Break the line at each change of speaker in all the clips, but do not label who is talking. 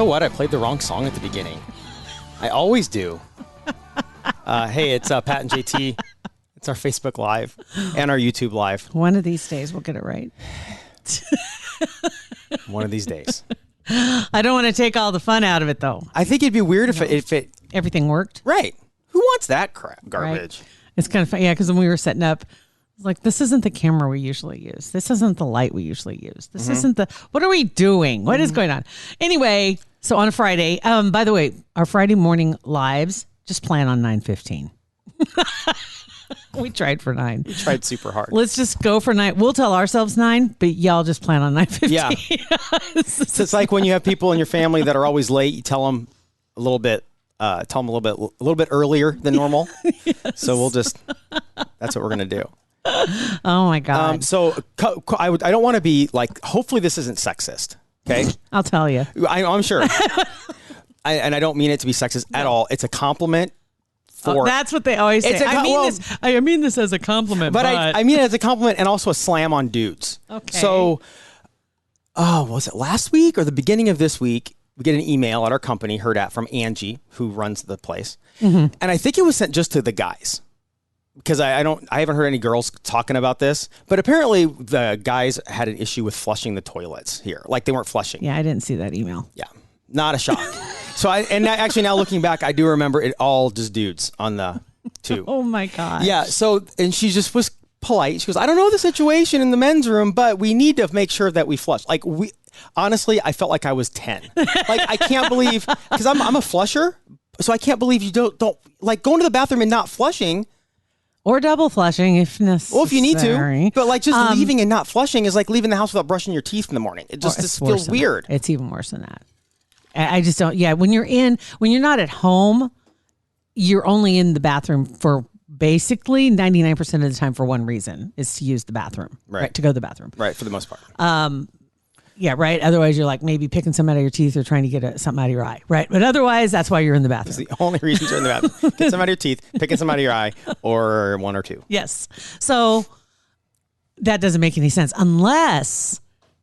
So what? I played the wrong song at the beginning. I always do. Hey, it's Pat and JT. It's our Facebook Live and our YouTube Live.
One of these days we'll get it right.
One of these days.
I don't want to take all the fun out of it, though.
I think it'd be weird if it
everything worked.
Right. Who wants that crap garbage?
Right. It's kind of fun. Yeah, because when we were setting up, it's like, this isn't the camera we usually use. This isn't the light we usually use. This isn't the... What are we doing? What is going on? Anyway, so on a Friday, by the way, our Friday morning lives, just plan on 9:15. We tried for 9.
We tried super hard.
Let's just go for 9. We'll tell ourselves 9, but y'all just plan on 9:15.
Yeah. So it's like when you have people in your family that are always late, you tell them a little bit earlier than normal. Yes. So we'll just, that's what we're going to do.
Oh my God.
So I don't want to be like, hopefully this isn't sexist. Okay.
I'll tell you.
I'm sure. And I don't mean it to be sexist at all. It's a compliment.
That's what they always say. I mean this as a compliment. But
I mean it as a compliment and also a slam on dudes.
Okay.
So, was it last week or the beginning of this week? We get an email at our company, Hurrdat, from Angie, who runs the place. Mm-hmm. And I think it was sent just to the guys. Because I haven't heard any girls talking about this. But apparently the guys had an issue with flushing the toilets here. Like they weren't flushing.
Yeah, I didn't see that email.
Yeah. Not a shock. So actually now looking back, I do remember it all just dudes on the two.
Oh my God.
Yeah. So, and she just was polite. She goes, I don't know the situation in the men's room, but we need to make sure that we flush. Like honestly, I felt like I was 10. Like I can't believe, because I'm a flusher. So I can't believe you don't like going to the bathroom and not flushing.
Or double flushing if necessary.
Well, if you need to. But like just leaving and not flushing is like leaving the house without brushing your teeth in the morning. It just feels weird.
It's even worse than that. I just don't. Yeah, when you're not at home, you're only in the bathroom for basically 99% of the time for one reason, is to use the bathroom, right? To go to the bathroom,
right? For the most part.
Yeah, right. Otherwise, you're like maybe picking something out of your teeth or trying to get something out of your eye, right? But otherwise, that's why you're in the bathroom.
It's the only reason you're in the bathroom. Get some out of your teeth, picking some out of your eye, or one or two.
Yes. So that doesn't make any sense unless,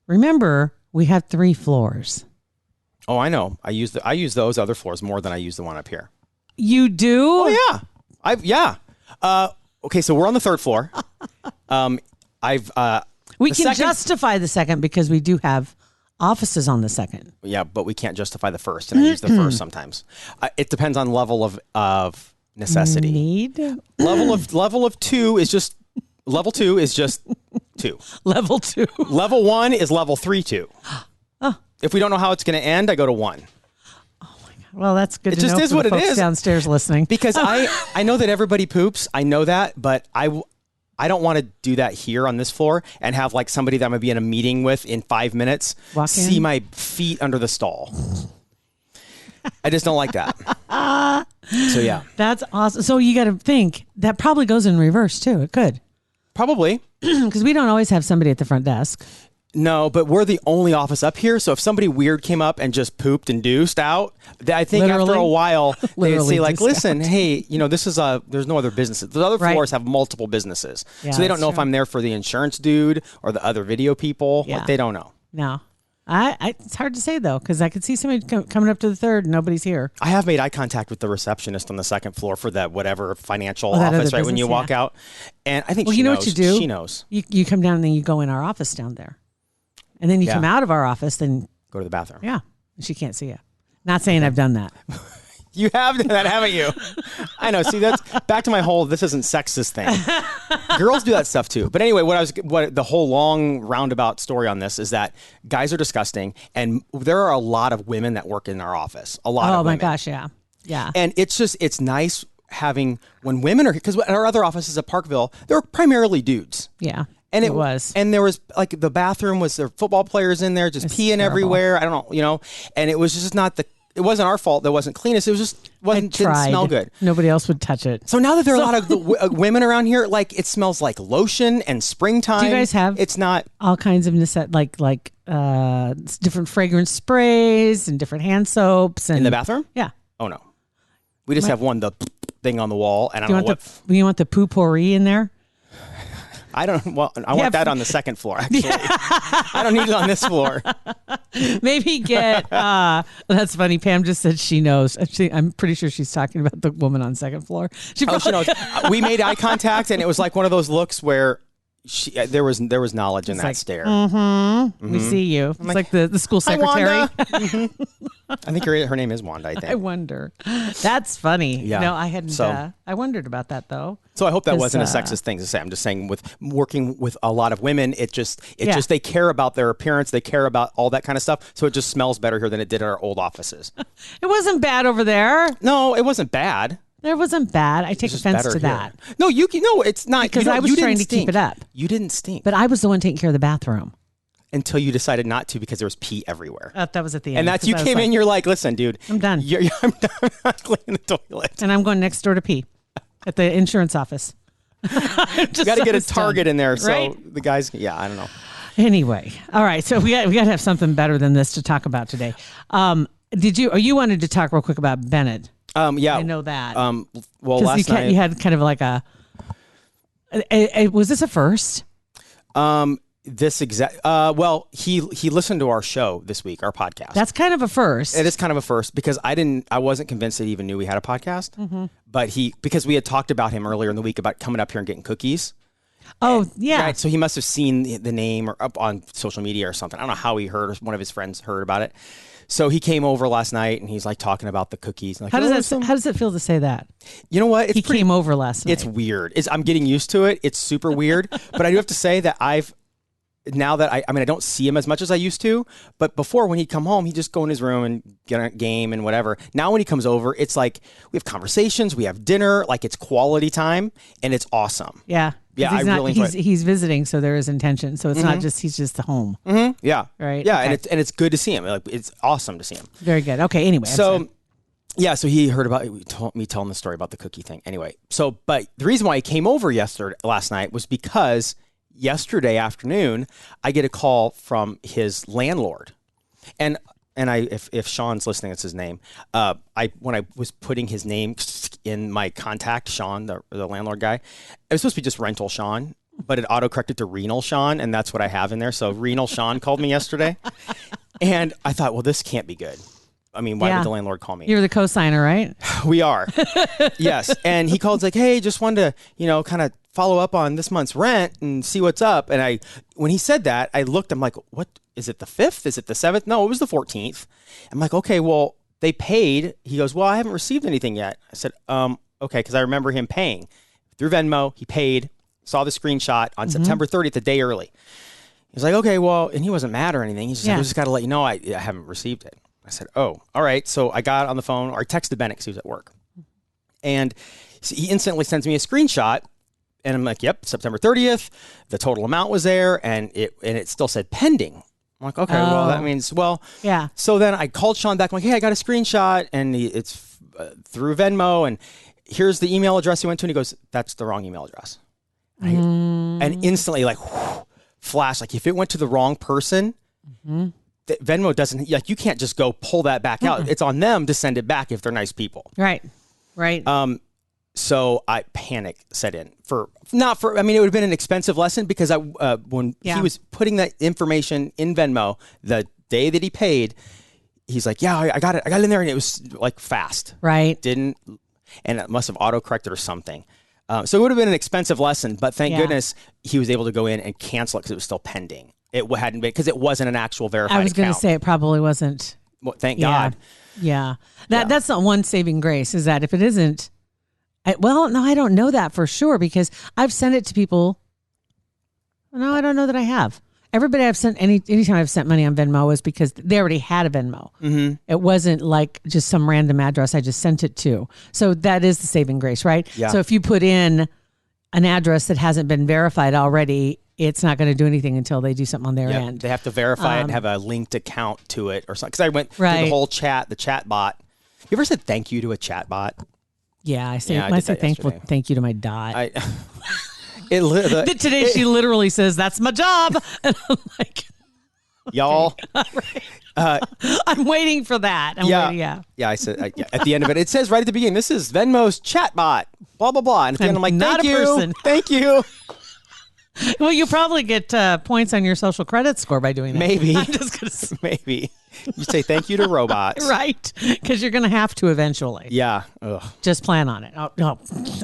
remember, we have 3 floors.
Oh, I know. I use those other floors more than I use the one up here.
You do?
Oh yeah. Okay, so we're on the 3rd floor.
We can justify the 2nd because we do have offices on the 2nd.
Yeah, but we can't justify the 1st, and I use the 1st sometimes. It depends on level of necessity.
Need?
Level of 2 is just level 2 is just 2.
Level 2.
Level 1 is level 3 2. Oh. If we don't know how it's going to end, I go to 1.
Oh my God. Well, that's good.
It just is what it is.
Downstairs listening,
because I know that everybody poops. I know that, but I don't want to do that here on this floor and have like somebody that I'm going to be in a meeting with in 5 minutes see my feet under the stall. I just don't like that. So yeah.
That's awesome. So you got to think that probably goes in reverse too. It could.
Probably.
Because we don't always have somebody at the front desk.
No, but we're the only office up here. So if somebody weird came up and just pooped and deuced out, I think after a while they'd say like, listen, hey, this is there's no other businesses. The other floors have multiple businesses. Yeah, so they don't know if I'm there for the insurance dude or the other video people. Yeah. Like, they don't know.
No. It's hard to say though, because I could see somebody coming up to the 3rd and nobody's here.
I have made eye contact with the receptionist on the 2nd floor for that whatever financial office, right? When you walk out. And I think she knows. What you do? She knows.
You come down and then you go in our office down there. And then you come out of our office, then
go to the bathroom.
Yeah. She can't see you. Not saying I've done that.
You have done that, haven't you? I know. See, that's back to my whole this isn't sexist thing. Girls do that stuff too. But anyway, what the whole long roundabout story on this is that guys are disgusting, and there are a lot of women that work in our office. A lot of women. Oh my
gosh, yeah. Yeah.
And it's nice having when women are, because our other offices at Parkville, they're primarily dudes.
Yeah. And it was.
And there was like the bathroom was there football players in there just peeing everywhere. I don't know, and it was just not it wasn't our fault that wasn't cleanest. It was just didn't smell good.
Nobody else would touch it.
So now that there are a lot of the women around here, like it smells like lotion and springtime.
Do you guys have?
It's not
all kinds of like different fragrance sprays and different hand soaps and
in the bathroom.
Yeah.
Oh no, we just have the thing on the wall, and I don't know what.
You want the poo-pourri in there?
I don't. Well, I want that on the second floor. Actually, I don't need it on this floor.
Maybe get. That's funny. Pam just said she knows. I'm pretty sure she's talking about the woman on second floor.
She knows. We made eye contact, and it was like one of those looks where there was knowledge in that stare.
We see you. It's like the school secretary.
I think her name is Wanda. I think.
I wonder. That's funny.
Yeah.
No, I hadn't. I wondered about that though.
So I hope that wasn't a sexist thing to say. I'm just saying, with working with a lot of women, it just they care about their appearance, they care about all that kind of stuff. So it just smells better here than it did at our old offices.
It wasn't bad over there.
No, it wasn't bad.
It wasn't bad. I take offense to that.
No, it's not
because I was trying to keep it up.
You didn't stink,
but I was the one taking care of the bathroom.
Until you decided not to because there was pee everywhere.
That was at the end.
And that's you came in. You're like, listen, dude,
I'm done.
I'm done. I'm not cleaning the toilet.
And I'm going next door to pee at the insurance office.
You got to get a Target in there, so
right?
the guys. Yeah, I don't know.
Anyway, all right. So we got to have something better than this to talk about today. You wanted to talk real quick about Bennett?
Yeah,
I know that.
Well, last night
you had kind of like was this a first?
He listened to our show this week, our podcast.
That's kind of a first.
It is kind of a first because I wasn't convinced that he even knew we had a podcast. But because we had talked about him earlier in the week about coming up here and getting cookies.
Oh, yeah.
Right, so he must have seen the name or up on social media or something. I don't know how he heard, or one of his friends heard about it. So he came over last night and he's like talking about the cookies. Like,
how does it feel to say that?
You know what?
He came over last night.
It's weird. I'm getting used to it. It's super weird. But I do have to say that I don't see him as much as I used to, but before when he'd come home, he'd just go in his room and get a game and whatever. Now when he comes over, it's like we have conversations, we have dinner, like it's quality time, and it's awesome.
Yeah.
Yeah, I really enjoy it.
He's visiting, so there is intention. So it's not just he's just home.
Yeah.
Right.
Yeah,
okay.
and it's good to see him. Like it's awesome to see him.
Very good. Okay. Anyway.
So he heard about me telling the story about the cookie thing. Anyway, but the reason why he came over last night was because yesterday afternoon, I get a call from his landlord, and if Sean's listening, that's his name. When I was putting his name in my contact, Sean, the landlord guy, it was supposed to be just rental Sean, but it auto-corrected to renal Sean, and that's what I have in there. So renal Sean called me yesterday, and I thought, well, this can't be good. I mean, why would the landlord call me?
You're the co-signer, right?
We are. Yes. And he called like, hey, just wanted to, kind of follow up on this month's rent and see what's up. And when he said that, I looked, I'm like, what? Is it the 5th? Is it the 7th? No, it was the 14th. I'm like, okay, well, they paid. He goes, well, I haven't received anything yet. I said, okay, because I remember him paying through Venmo. He paid, saw the screenshot on September 30th, a day early. He's like, okay, well, and he wasn't mad or anything. He's just like, I just got to let you know I haven't received it. I said, oh, all right. So I got on the phone, or I texted Bennett because he was at work. And he instantly sends me a screenshot. And I'm like, yep, September 30th. The total amount was there. And it still said pending. I'm like, okay, well, that means,
yeah.
So then I called Sean back. I'm like, hey, I got a screenshot. And it's through Venmo. And here's the email address he went to. And he goes, that's the wrong email address. And instantly, like, flash, like if it went to the wrong person, Venmo doesn't, like, you can't just go pull that back out. It's on them to send it back if they're nice people.
Right.
So panic set in it would have been an expensive lesson because when he was putting that information in Venmo, the day that he paid, he's like, yeah, I got it in there. And it was like fast.
Right.
And it must have auto-corrected or something. So it would have been an expensive lesson, but thank goodness he was able to go in and cancel it because it was still pending. It hadn't been, because it wasn't an actual verified account.
I was going to say it probably wasn't.
Well, thank God.
Yeah. That's not one saving grace, is that if it isn't, I don't know that for sure because I've sent it to people. No, I don't know that I have. Everybody I've sent, anytime I've sent money on Venmo is because they already had a Venmo. Mm-hmm. It wasn't like just some random address I just sent it to. So that is the saving grace, right?
Yeah.
So if you put in an address that hasn't been verified already, it's not going to do anything until they do something on their end.
They have to verify it and have a linked account to it or something. Because I went through the whole the chat bot. You ever said thank you to a chat bot?
Yeah, I say thank you to my dot. Today she literally says, that's my job. And I'm like,
y'all.
I'm waiting for that.
Yeah, I said at the end of it says right at the beginning, this is Venmo's chat bot, blah, blah, blah. And at the end, I'm like, thank you. Person. Thank you.
Well, you probably get points on your social credit score by doing that.
Maybe.
I'm just gonna say.
Maybe. You say thank you to robots.
Right. Because you're going to have to eventually.
Yeah. Ugh.
Just plan on it. Oh, no,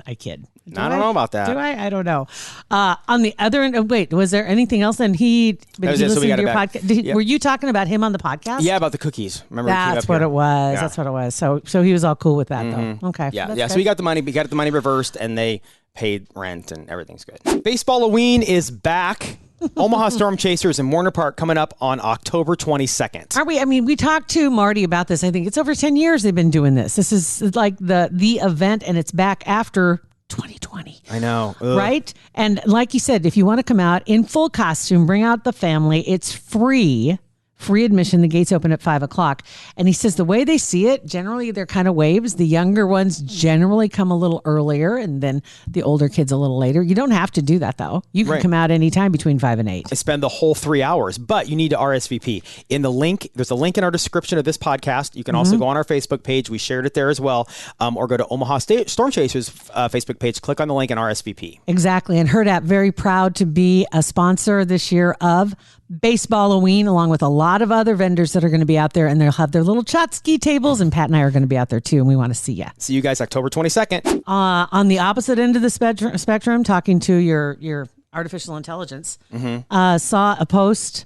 I kid.
I don't know about that.
Do I? I don't know. On the other end, wait, was there anything else? And he listened to your podcast. Were you talking about him on the podcast?
Yeah, about the cookies. Remember?
That's what it was. Yeah. That's what it was. So he was all cool with that, though. Okay.
Yeah.
That's
yeah.
good.
So we got the money. We got the money reversed, and they paid rent, and everything's good. Baseball Halloween is back. Omaha Storm Chasers in Warner Park coming up on October 22nd.
Are we? I mean, we talked to Marty about this. I think it's over 10 years they've been doing this. This is like the event, and it's back after 2020.
I know. Ugh.
Right? And like you said, if you want to come out in full costume, bring out the family, it's free admission. The gates open at 5:00. And he says the way they see it, generally they're kind of waves. The younger ones generally come a little earlier, and then the older kids a little later. You don't have to do that, though. You can come out anytime between 5 and 8.
I spend the whole 3 hours, but you need to RSVP. In the link, there's a link in our description of this podcast. You can also go on our Facebook page. We shared it there as well. Or go to Omaha Storm Chasers Facebook page, click on the link and RSVP.
Exactly. And Hurrdat, very proud to be a sponsor this year of Baseball Halloween, along with a lot of other vendors that are going to be out there, and they'll have their little Chotsky tables, and Pat and I are going to be out there too, and we want to see you.
See you guys October 22nd.
On the opposite end of the spectrum, talking to your artificial intelligence, saw a post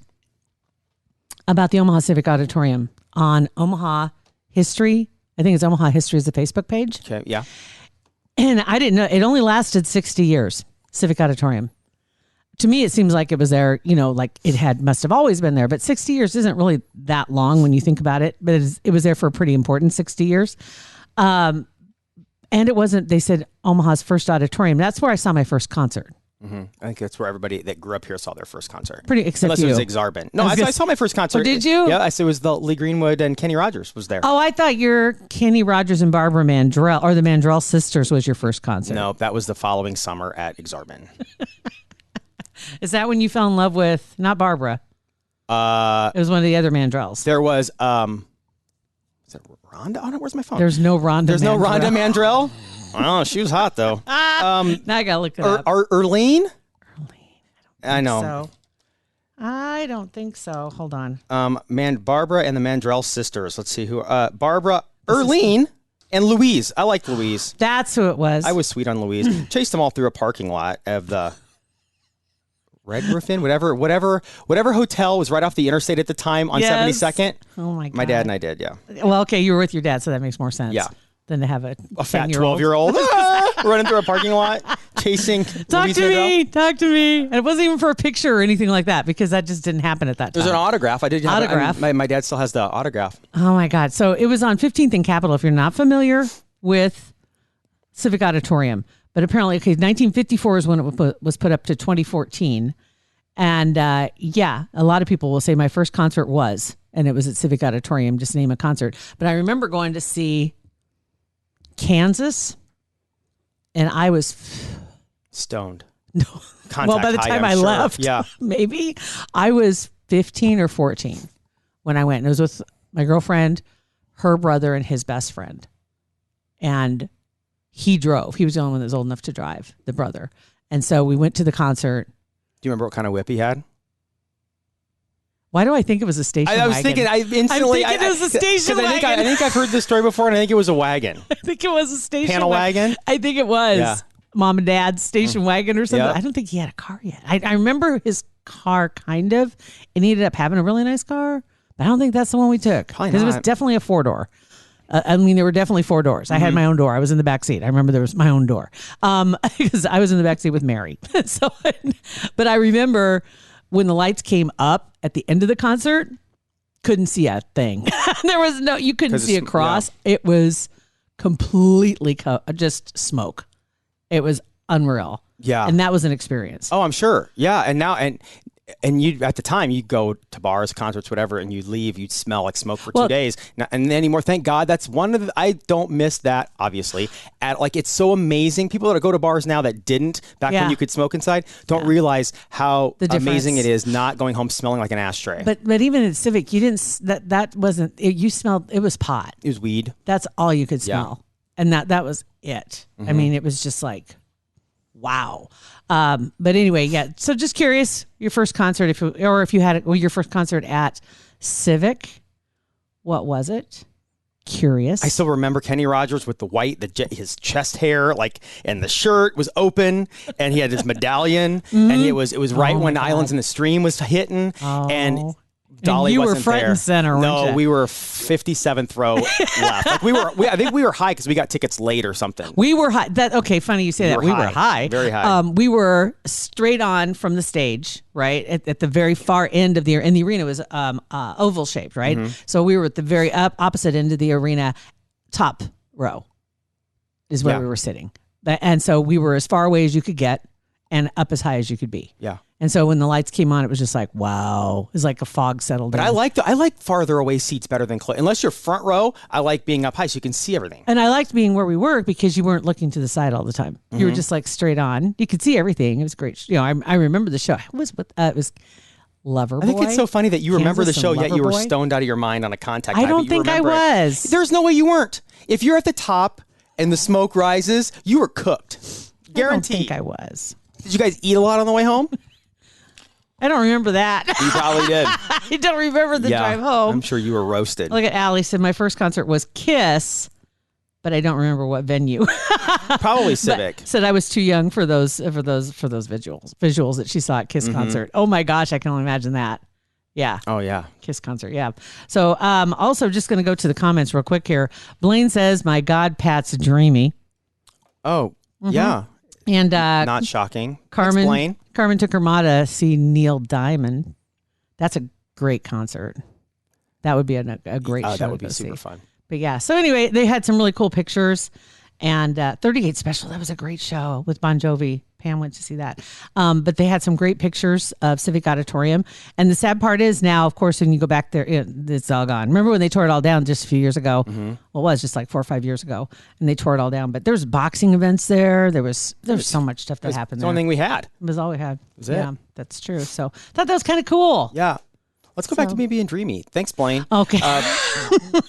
about the Omaha Civic Auditorium on Omaha History. I think it's Omaha History is the Facebook page.
Okay, yeah.
And I didn't know, it only lasted 60 years, Civic Auditorium. To me, it seems like it was there, like it must have always been there. But 60 years isn't really that long when you think about it. But it was there for a pretty important 60 years. And it wasn't, they said, Omaha's first auditorium. That's where I saw my first concert.
Mm-hmm. I think that's where everybody that grew up here saw their first concert.
Except
Unless
you.
it was Exarban. No, I saw my first concert.
Oh, did you?
Yeah, it was the Lee Greenwood and Kenny Rogers was there.
Oh, I thought your Kenny Rogers and Barbara Mandrell, or the Mandrell sisters, was your first concert.
No, that was the following summer at Exarban.
Is that when you fell in love with, not Barbara? It was one of the other Mandrells.
There was, is it Rhonda on it? Where's my phone?
There's no Rhonda
There's no Rhonda Mandrell? Oh, she was hot, though.
Now I got to look it up.
Erlene? I know.
So. I don't think so. Hold on.
Barbara and the Mandrell sisters. Let's see who. Barbara, Erlene, and Louise. I liked Louise.
That's who it was.
I was sweet on Louise. Chased them all through a parking lot of the Red Roof Inn, whatever hotel was right off the interstate at the time on 72nd.
Oh my God.
My dad and I did, yeah.
Well, okay, you were with your dad, so that makes more sense.
Yeah.
Than to have a
fat 12-year-old running through a parking lot, chasing.
Talk to me. And it wasn't even for a picture or anything like that, because that just didn't happen at that time.
There's an autograph. I did have
autograph.
My dad still has the autograph.
Oh my God. So it was on 15th and Capitol. If you're not familiar with Civic Auditorium, but apparently, 1954 is when it was put up to 2014. And a lot of people will say my first concert was, and it was at Civic Auditorium, just name a concert. But I remember going to see Kansas, and I was
stoned.
No, well, by the time I left, maybe I was 15 or 14 when I went, and it was with my girlfriend, her brother, and his best friend. And he drove. He was the only one that was old enough to drive, the brother. And so we went to the concert.
Do you remember what kind of whip he had?
Why do I think it was a station wagon?
I was thinking,
it was a station wagon.
I think I've heard this story before, and I think it was a wagon.
I think it was a station
panel wagon.
I think it was.
Yeah.
Mom and Dad's station wagon or something.
Yep.
I don't think he had a car yet. I remember his car kind of, and he ended up having a really nice car, but I don't think that's the one we took. Because it was definitely a 4-door. There were definitely 4 doors. I had my own door. I was in the back seat. I remember there was my own door because I was in the back seat with Mary. But I remember when the lights came up at the end of the concert, couldn't see a thing. You couldn't see across. Yeah. It was completely just smoke. It was unreal. Yeah. And that was an experience.
Oh, I'm sure. Yeah. And you at the time you'd go to bars, concerts, whatever, and you'd leave, you'd smell like smoke for 2 days. And anymore, thank God, that's one of the, I don't miss that, obviously. It's so amazing. People that go to bars now that didn't back when you could smoke inside don't realize how amazing it is not going home smelling like an ashtray.
But even at Civic, you didn't, that wasn't, you smelled, it was pot.
It was weed.
That's all you could smell. And that was it. Mm-hmm. I mean, it was just like, wow. But anyway, yeah. So just curious, your first concert, if you had your first concert at Civic, what was it? Curious.
I still remember Kenny Rogers with the white, his chest hair, and the shirt was open, and he had his medallion, and it was right when Islands in the Stream was hitting, and Dolly
you were
wasn't
front
there.
and center, weren't
No,
you?
we were 57th row left. I think we were high because we got tickets late or something.
We were high. Okay, funny you say that. We were high.
Very high.
We were straight on from the stage, right? At the very far end of and the arena was oval shaped, right? So we were at the very opposite end of the arena, top row is where we were sitting. And so we were as far away as you could get and up as high as you could be.
Yeah.
And so when the lights came on, it was just like, wow. It was like a fog settled
But
in.
I like farther away seats better than close. Unless you're front row, I like being up high so you can see everything.
And I liked being where we were because you weren't looking to the side all the time. You were just like straight on. You could see everything. It was great. I remember the show. It was Loverboy.
I think it's so funny that you remember the
Kansas
show,
and
yet you were
Loverboy.
stoned out of your mind on a contact high.
I don't
but you
think I
remember it.
was.
There's no way you weren't. If you're at the top and the smoke rises, you were cooked. Guaranteed.
I don't think I was.
Did you guys eat a lot on the way home?
I don't remember that.
You probably did.
I don't remember the drive home.
I'm sure you were roasted.
Look at Allie said my first concert was Kiss, but I don't remember what venue.
Probably Civic.
But said I was too young for those visuals that she saw at Kiss concert. Oh my gosh, I can only imagine that. Yeah.
Oh yeah.
Kiss concert. Yeah. So also just going to go to the comments real quick here. Blaine says, "My God, Pat's dreamy."
Oh yeah.
And
not shocking.
Carmen
Explain.
took her ma to see Neil Diamond. That's a great concert. That would be a great show.
That would
to
be
go
super
see.
fun.
But yeah, so anyway, they had some really cool pictures. And 38 Special, that was a great show with Bon Jovi. Pam went to see that. But they had some great pictures of Civic Auditorium. And the sad part is now, of course, when you go back there, it's all gone. Remember when they tore it all down just a few years ago? Well, it was just like 4 or 5 years ago. And they tore it all down. But there's boxing events there. There was so much stuff that happened
It's
there.
the only thing we had.
It was all we had.
Was it?
Yeah, that's true. So I thought that was kind of cool.
Yeah. Let's go back to me being dreamy. Thanks, Blaine.
Okay.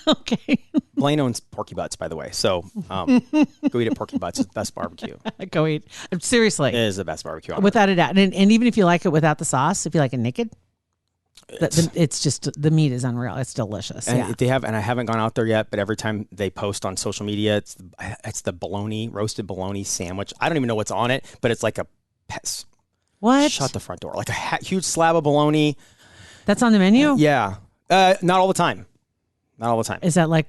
Okay.
Blaine owns Porky Butts, by the way. So go eat at Porky Butts. It's the best barbecue.
Go eat. Seriously.
It is the best barbecue on
Without a doubt. And even if you like it without the sauce, if you like it naked, it's just, the meat is unreal. It's delicious.
And they have, and I haven't gone out there yet, but every time they post on social media, it's the roasted bologna sandwich. I don't even know what's on it, but it's like a
What?
Shut the front door. Like a huge slab of bologna.
That's on the menu?
Yeah. Not all the time. Not all the time.
Is that like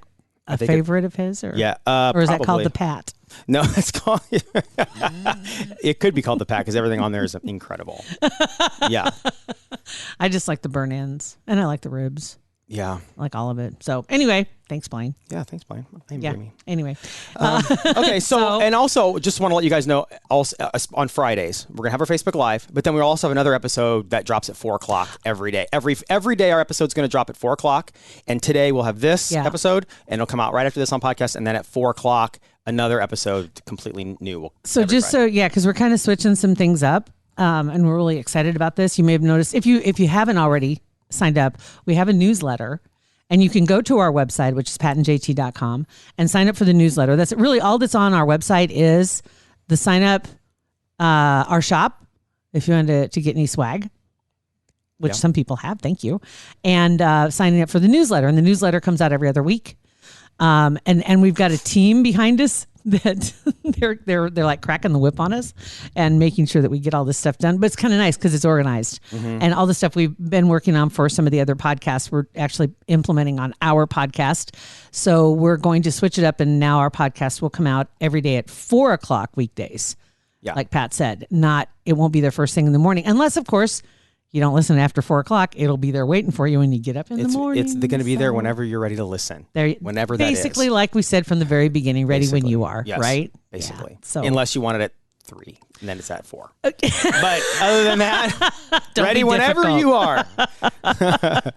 a favorite of his? Or?
Yeah.
Or is that called
probably.
the Pat?
No, it's called. It could be called the Pat because everything on there is incredible. Yeah.
I just like the burn ends and I like the ribs.
Yeah.
I like all of it. So anyway, thanks, Blaine.
Yeah, thanks, Blaine.
Anyway.
Okay, so and also just want to let you guys know, also on Fridays we're gonna have our Facebook Live, but then we also have another episode that drops at 4:00 every day. Every day our episode's gonna drop at 4:00, and today we'll have this episode, and it'll come out right after this on podcast, and then at 4:00 another episode completely new.
Because we're kind of switching some things up, and we're really excited about this. You may have noticed if you haven't already signed up, we have a newsletter. And you can go to our website, which is patandjt.com, and sign up for the newsletter. That's really all that's on our website is the sign up, our shop, if you want to get any swag, which some people have, thank you, and signing up for the newsletter. And the newsletter comes out every other week. And we've got a team behind us that they're like cracking the whip on us and making sure that we get all this stuff done. But it's kind of nice because it's organized, and all the stuff we've been working on for some of the other podcasts, we're actually implementing on our podcast. So we're going to switch it up, and now our podcast will come out every day at 4:00 weekdays. Yeah. Like Pat said, it won't be there first thing in the morning, unless of course you don't listen after 4:00. It'll be there waiting for you when you get up in the morning.
It's going to be there whenever you're ready to listen. Whenever that is.
Basically, like we said from the very beginning, ready when you are, right?
Basically.
Yeah, so
unless you want it at 3, and then it's at 4. Okay. But other than that, ready whenever you are.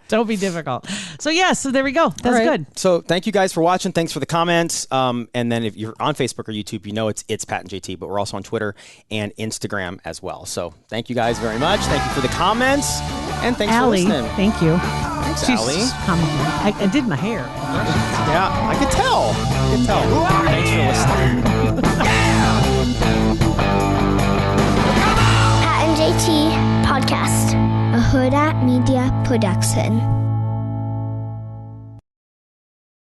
Don't be difficult. So so there we go. That's good.
So thank you guys for watching. Thanks for the comments. And then if you're on Facebook or YouTube, you know it's Pat and JT, but we're also on Twitter and Instagram as well. So thank you guys very much. Thank you for the comments, and thanks
Allie,
for listening.
Thank you.
Thanks, Allie.
I did my hair.
Yeah, I could tell. Thanks for listening.
podcast, a Hurrdat Media Production.